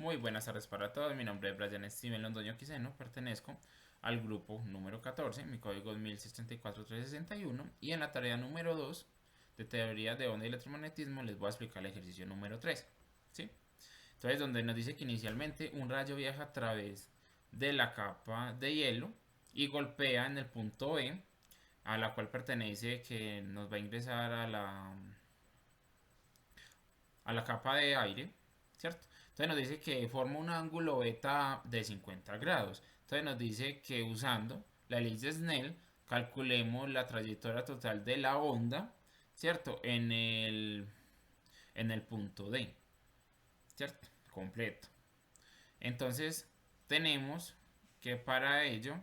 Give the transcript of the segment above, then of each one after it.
Muy buenas tardes para todos, mi nombre es Brian Steven Londoño Quiseno, pertenezco al grupo número 14, mi código es 1064361 y en la tarea número 2 de teoría de onda y electromagnetismo les voy a explicar el ejercicio número 3, ¿sí? Entonces donde nos dice que inicialmente un rayo viaja a través de la capa de hielo y golpea en el punto B, a la cual pertenece que nos va a ingresar a la capa de aire, ¿cierto? Entonces nos dice que forma un ángulo beta de 50 grados. Entonces nos dice que usando la ley de Snell calculemos la trayectoria total de la onda, ¿cierto? En el punto D, ¿cierto? Completo. Entonces tenemos que para ello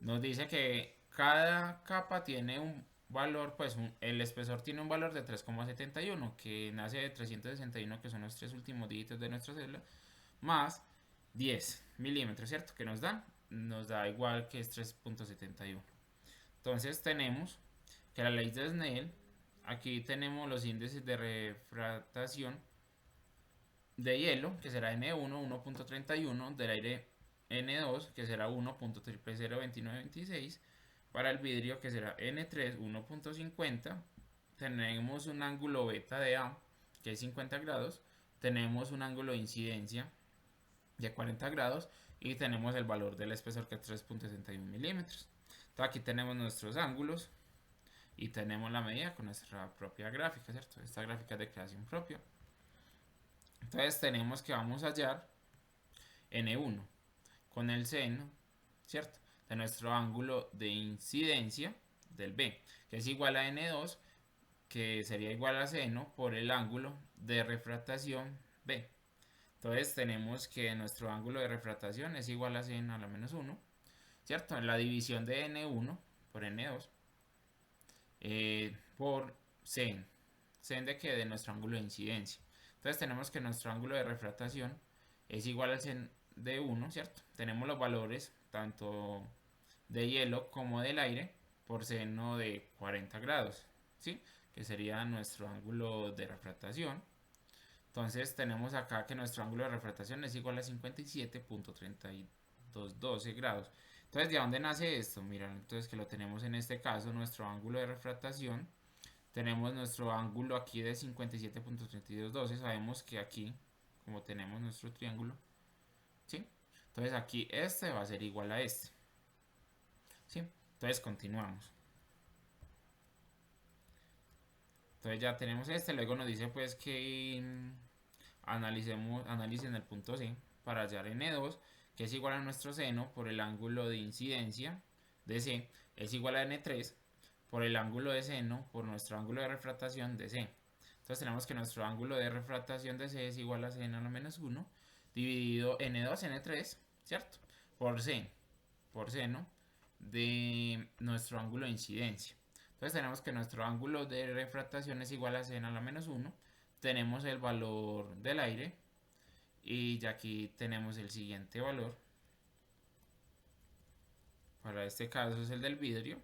nos dice que cada capa tiene un valor, pues el espesor tiene un valor de 3,71, que nace de 361, que son los tres últimos dígitos de nuestra célula, más 10 milímetros, ¿cierto? Que nos da igual que es 3,71. Entonces tenemos que la ley de Snell, aquí tenemos los índices de refractación de hielo, que será N1, 1,31, del aire N2, que será 1,0002926, para el vidrio, que será N3, 1,50. Tenemos un ángulo beta de A, que es 50 grados, tenemos un ángulo de incidencia de 40 grados y tenemos el valor del espesor, que es 3,61 milímetros. Entonces aquí tenemos nuestros ángulos y tenemos la medida con nuestra propia gráfica, ¿cierto? Esta gráfica es de creación propia. Entonces tenemos que vamos a hallar N1 con el seno, ¿cierto? De nuestro ángulo de incidencia del B, que es igual a N2, que sería igual a seno por el ángulo de refractación B. Entonces tenemos que nuestro ángulo de refractación es igual a seno a la menos 1, ¿cierto? La división de N1 por N2 por sen. ¿Sen de qué? De nuestro ángulo de incidencia. Entonces tenemos que nuestro ángulo de refractación es igual al sen de 1, ¿cierto? Tenemos los valores tanto de hielo como del aire por seno de 40 grados, ¿sí? Que sería nuestro ángulo de refractación. Entonces tenemos acá que nuestro ángulo de refractación es igual a 57,3212 grados. Entonces, ¿de dónde nace esto? Miren, entonces que lo tenemos en este caso, nuestro ángulo de refractación. Tenemos nuestro ángulo aquí de 57,3212. Sabemos que aquí, como tenemos nuestro triángulo, ¿sí? Entonces aquí este va a ser igual a este, ¿sí? Entonces continuamos. Entonces ya tenemos este, luego nos dice pues que analicen el punto C para hallar N2, que es igual a nuestro seno por el ángulo de incidencia de C, es igual a N3 por el ángulo de seno por nuestro ángulo de refractación de C. Entonces tenemos que nuestro ángulo de refractación de C es igual a seno a la menos 1 dividido N2, N3, ¿cierto? Por C, por seno de nuestro ángulo de incidencia. Entonces tenemos que nuestro ángulo de refractación es igual a seno a la menos 1. Tenemos el valor del aire y ya aquí tenemos el siguiente valor. Para este caso es el del vidrio.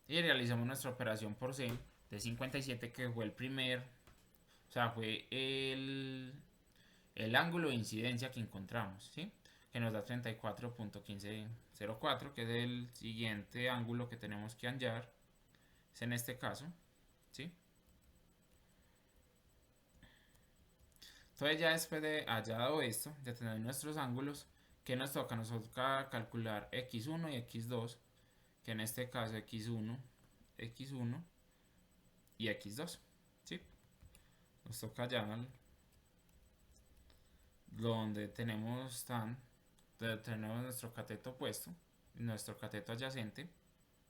Y realizamos nuestra operación por C de 57, que fue el primer, o sea, fue el ángulo de incidencia que encontramos, ¿sí? Que nos da 34,1504, que es el siguiente ángulo que tenemos que hallar. Es en este caso, ¿sí? Entonces ya después de hallado esto, de tener nuestros ángulos, ¿qué nos toca? Nos toca calcular x1 y x2, que en este caso x1 y x2, ¿sí? Nos toca ya donde tenemos nuestro cateto opuesto y nuestro cateto adyacente,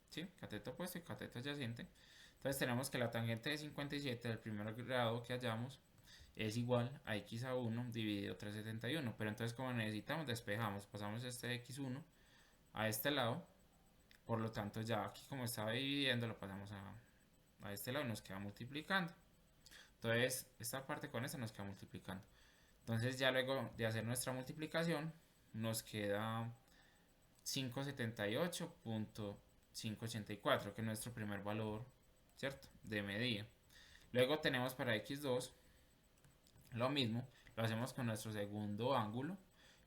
¿sí? Cateto opuesto y cateto adyacente. Entonces tenemos que la tangente de 57 del primer grado que hallamos es igual a x a 1 dividido 371. Pero entonces, como necesitamos, despejamos, pasamos este x1 a este lado. Por lo tanto, ya aquí, como estaba dividiendo, lo pasamos a este lado y nos queda multiplicando. Entonces, esta parte con esta nos queda multiplicando. Entonces, ya luego de hacer nuestra multiplicación, nos queda 578,584, que es nuestro primer valor, ¿cierto? De medida. Luego tenemos para x2 lo mismo, lo hacemos con nuestro segundo ángulo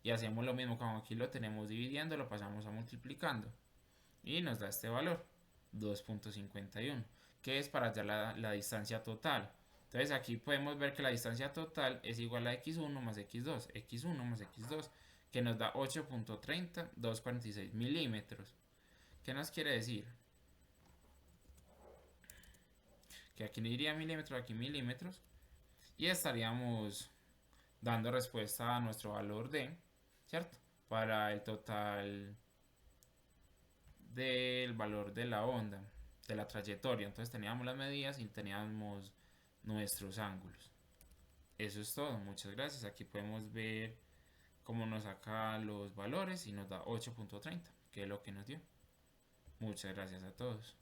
y hacemos lo mismo, como aquí lo tenemos dividiendo, lo pasamos a multiplicando y nos da este valor, 2.51, que es para hallar la distancia total. Entonces aquí podemos ver que la distancia total es igual a x1 más x2, x1 más x2, que nos da 8.30, 246 milímetros. ¿Qué nos quiere decir? Que aquí no iría milímetros, aquí milímetros, y estaríamos dando respuesta a nuestro valor de, ¿cierto? Para el total del valor de la onda, de la trayectoria. Entonces teníamos las medidas y teníamos nuestros ángulos. Eso es todo, muchas gracias. Aquí podemos ver cómo nos saca los valores y nos da 8.30, que es lo que nos dio. Muchas gracias a todos.